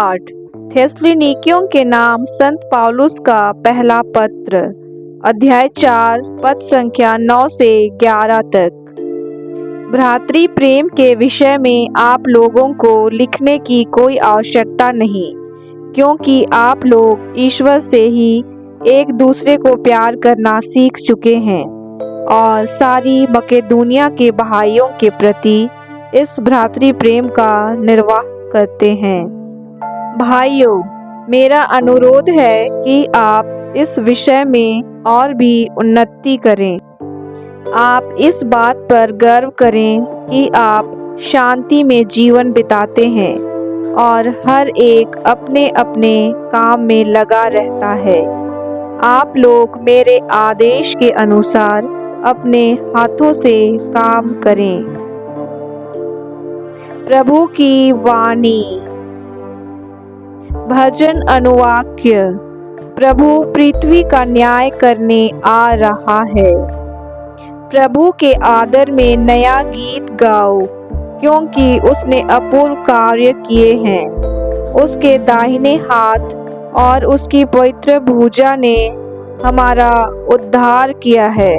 पाठ थेसलुनीकियों के नाम संत पौलुस का पहला पत्र, अध्याय 4, पद संख्या 9 से 11 तक। भ्रातृ प्रेम के विषय में आप लोगों को लिखने की कोई आवश्यकता नहीं, क्योंकि आप लोग ईश्वर से ही एक दूसरे को प्यार करना सीख चुके हैं और सारी मकेदुनिया के भाइयों के प्रति इस भ्रातृ प्रेम का निर्वाह करते हैं। भाइयों, मेरा अनुरोध है कि आप इस विषय में और भी उन्नति करें। आप इस बात पर गर्व करें कि आप शांति में जीवन बिताते हैं और हर एक अपने अपने काम में लगा रहता है। आप लोग मेरे आदेश के अनुसार अपने हाथों से काम करें। प्रभु की वाणी। भजन अनुवाक्य। प्रभु पृथ्वी का न्याय करने आ रहा है। प्रभु के आदर में नया गीत गाओ, क्योंकि उसने अपूर्व कार्य किए हैं। उसके दाहिने हाथ और उसकी पवित्र भुजा ने हमारा उद्धार किया है।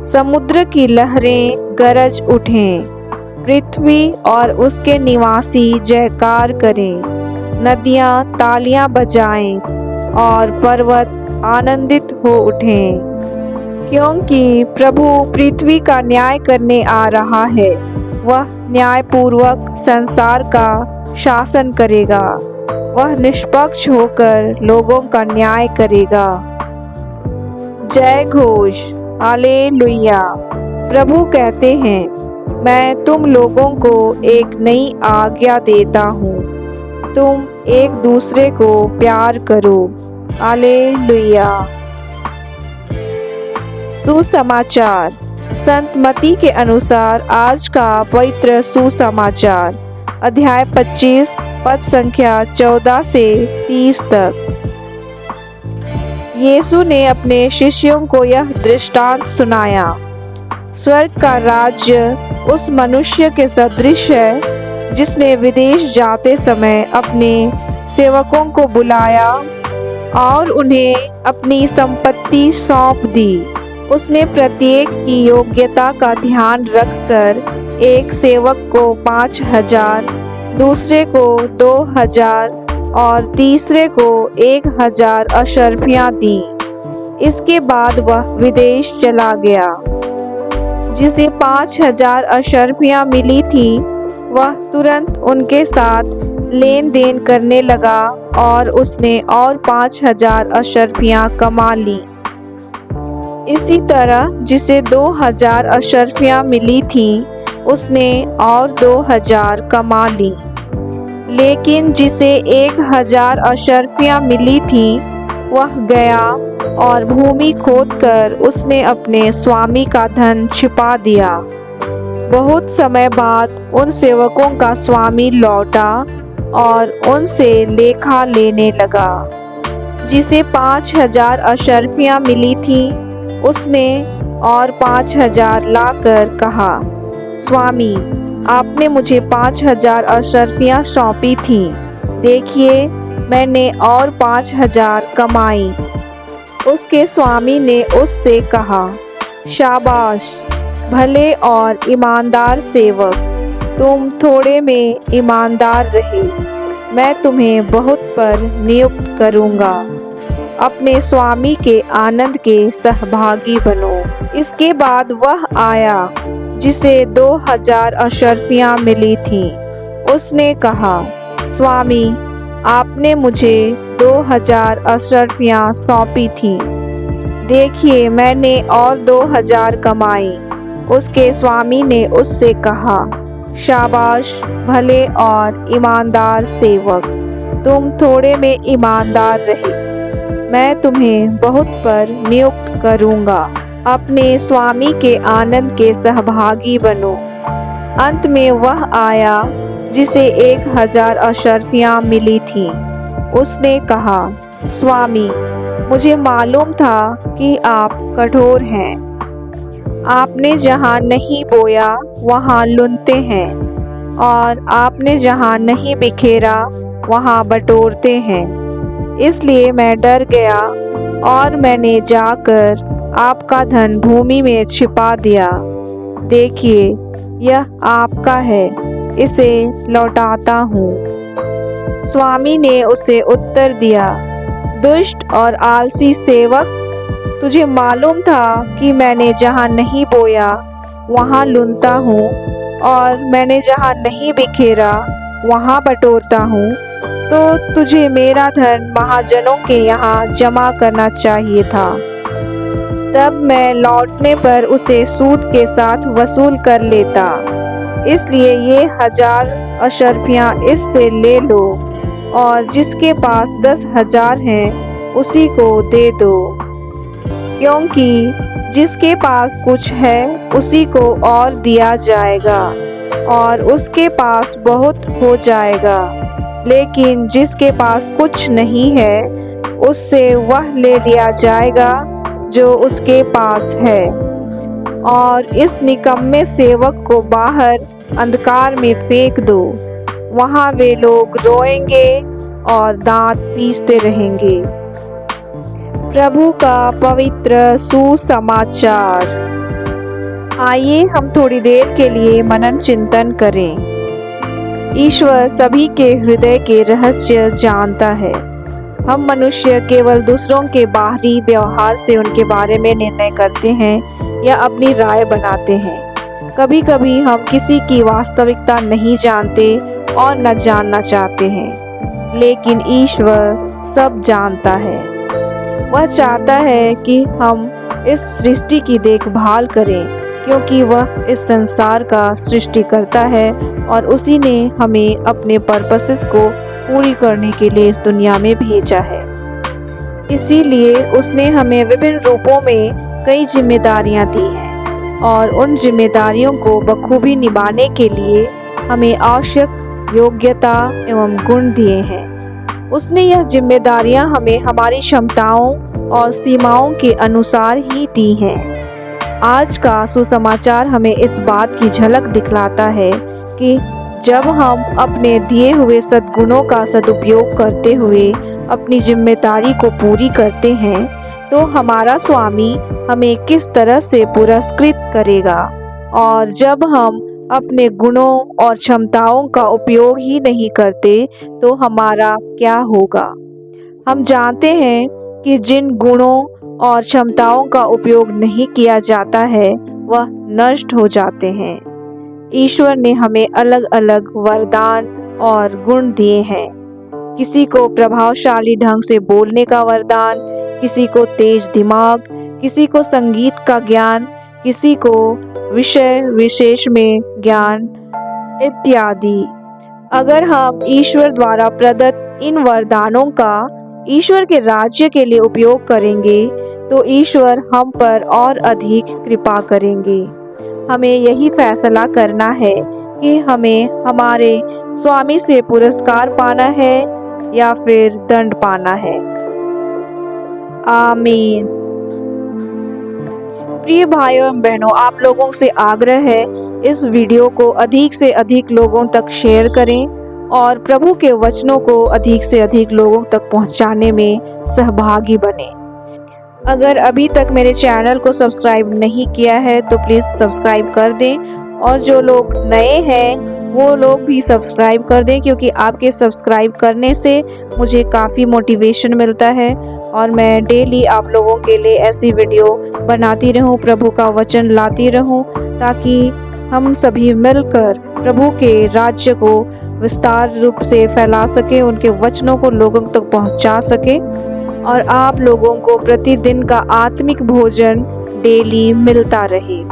समुद्र की लहरें गरज उठें, पृथ्वी और उसके निवासी जयकार करें। नदियां तालियां बजाएं और पर्वत आनंदित हो उठें, क्योंकि प्रभु पृथ्वी का न्याय करने आ रहा है। वह न्यायपूर्वक संसार का शासन करेगा। वह निष्पक्ष होकर लोगों का न्याय करेगा। जय घोष। हालेलुया। प्रभु कहते हैं, मैं तुम लोगों को एक नई आज्ञा देता हूँ, तुम एक दूसरे को प्यार करो। हालेलुया। सुसमाचार। संत मत्ती के अनुसार आज का पवित्र सुसमाचार, अध्याय 25, पद संख्या 14 से 30 तक। यीशु ने अपने शिष्यों को यह दृष्टांत सुनाया। स्वर्ग का राज्य उस मनुष्य के सदृश है जिसने विदेश जाते समय अपने सेवकों को बुलाया और उन्हें अपनी संपत्ति सौंप दी। उसने प्रत्येक की योग्यता का ध्यान रखकर एक सेवक को 5,000, दूसरे को 2,000 और तीसरे को 1,000 अशर्फियाँ दी। इसके बाद वह विदेश चला गया। जिसे 5,000 अशर्फियाँ मिली थी, वह तुरंत उनके साथ लेन देन करने लगा और उसने और 5,000 अशर्फियाँ कमा ली। इसी तरह जिसे 2,000 अशर्फियाँ मिली थी, उसने और 2,000 कमा ली। लेकिन जिसे 1,000 अशर्फियाँ मिली थी, वह गया और भूमि खोदकर उसने अपने स्वामी का धन छिपा दिया। बहुत समय बाद उन सेवकों का स्वामी लौटा और उनसे लेखा लेने लगा। जिसे 5,000 अशर्फियाँ मिली थी, उसने और 5,000 लाकर कहा, स्वामी, आपने मुझे 5,000 अशर्फियाँ सौंपी थी। देखिए, मैंने और 5,000 कमाई। उसके स्वामी ने उससे कहा, शाबाश, भले और ईमानदार सेवक, तुम थोड़े में ईमानदार रहे, मैं तुम्हें बहुत पर नियुक्त करूँगा। अपने स्वामी के आनंद के सहभागी बनो। इसके बाद वह आया जिसे 2,000 अशर्फियाँ मिली थीं। उसने कहा, स्वामी, आपने मुझे 2,000 अशर्फियाँ सौंपी थीं। देखिए, मैंने और 2,000 कमाई। उसके स्वामी ने उससे कहा, शाबाश, भले और ईमानदार सेवक, तुम थोड़े में ईमानदार रहे, मैं तुम्हें बहुत पर नियुक्त करूँगा। अपने स्वामी के आनंद के सहभागी बनो। अंत में वह आया जिसे 1,000 अशर्फियाँ मिली थीं। उसने कहा, स्वामी, मुझे मालूम था कि आप कठोर हैं। आपने जहाँ नहीं बोया वहाँ लुनते हैं, और आपने जहाँ नहीं बिखेरा वहाँ बटोरते हैं। इसलिए मैं डर गया और मैंने जाकर आपका धन भूमि में छिपा दिया। देखिए, यह आपका है, इसे लौटाता हूँ। स्वामी ने उसे उत्तर दिया, दुष्ट और आलसी सेवक, तुझे मालूम था कि मैंने जहाँ नहीं बोया वहाँ लूनता हूँ और मैंने जहाँ नहीं बिखेरा वहाँ बटोरता हूँ, तो तुझे मेरा धन महाजनों के यहाँ जमा करना चाहिए था। तब मैं लौटने पर उसे सूद के साथ वसूल कर लेता। इसलिए ये 1000 अशर्फियाँ इससे ले लो और जिसके पास 10,000 हैं उसी को दे दो, क्योंकि जिसके पास कुछ है उसी को और दिया जाएगा और उसके पास बहुत हो जाएगा, लेकिन जिसके पास कुछ नहीं है उससे वह ले लिया जाएगा जो उसके पास है। और इस निकम्मे सेवक को बाहर अंधकार में फेंक दो, वहाँ वे लोग रोएंगे और दांत पीसते रहेंगे। प्रभु का पवित्र सुसमाचार। आइए हम थोड़ी देर के लिए मनन चिंतन करें। ईश्वर सभी के हृदय के रहस्य जानता है। हम मनुष्य केवल दूसरों के बाहरी व्यवहार से उनके बारे में निर्णय करते हैं या अपनी राय बनाते हैं। कभी कभी हम किसी की वास्तविकता नहीं जानते और न जानना चाहते हैं, लेकिन ईश्वर सब जानता है। वह चाहता है कि हम इस सृष्टि की देखभाल करें, क्योंकि वह इस संसार का सृष्टिकर्ता है और उसी ने हमें अपने पर्पसेस को पूरी करने के लिए इस दुनिया में भेजा है। इसीलिए उसने हमें विभिन्न रूपों में कई जिम्मेदारियां दी हैं और उन जिम्मेदारियों को बखूबी निभाने के लिए हमें आवश्यक योग्यता एवं गुण दिए हैं। उसने यह जिम्मेदारियां हमें हमारी क्षमताओं और सीमाओं के अनुसार ही दी हैं। आज का सुसमाचार हमें इस बात की झलक दिखलाता है कि जब हम अपने दिए हुए सद्गुणों का सदुपयोग करते हुए अपनी जिम्मेदारी को पूरी करते हैं, तो हमारा स्वामी हमें किस तरह से पुरस्कृत करेगा। और जब हम अपने गुणों और क्षमताओं का उपयोग ही नहीं करते तो हमारा क्या होगा। हम जानते हैं कि जिन गुणों और क्षमताओं का उपयोग नहीं किया जाता है वह नष्ट हो जाते हैं। ईश्वर ने हमें अलग अलग वरदान और गुण दिए हैं। किसी को प्रभावशाली ढंग से बोलने का वरदान, किसी को तेज दिमाग, किसी को संगीत का ज्ञान, किसी को विषय विशेष में ज्ञान इत्यादि। अगर हम ईश्वर द्वारा प्रदत्त इन वरदानों का ईश्वर के राज्य के लिए उपयोग करेंगे तो ईश्वर हम पर और अधिक कृपा करेंगे। हमें यही फैसला करना है कि हमें हमारे स्वामी से पुरस्कार पाना है या फिर दंड पाना है। आमीन। प्रिय भाइयों एवं बहनों, आप लोगों से आग्रह है इस वीडियो को अधिक से अधिक लोगों तक शेयर करें और प्रभु के वचनों को अधिक से अधिक लोगों तक पहुंचाने में सहभागी बने। अगर अभी तक मेरे चैनल को सब्सक्राइब नहीं किया है तो प्लीज़ सब्सक्राइब कर दें और जो लोग नए हैं वो लोग भी सब्सक्राइब कर दें, क्योंकि आपके सब्सक्राइब करने से मुझे काफ़ी मोटिवेशन मिलता है और मैं डेली आप लोगों के लिए ऐसी वीडियो बनाती रहूं, प्रभु का वचन लाती रहूं, ताकि हम सभी मिलकर प्रभु के राज्य को विस्तार रूप से फैला सकें, उनके वचनों को लोगों तक पहुंचा सकें और आप लोगों को प्रतिदिन का आत्मिक भोजन डेली मिलता रहे।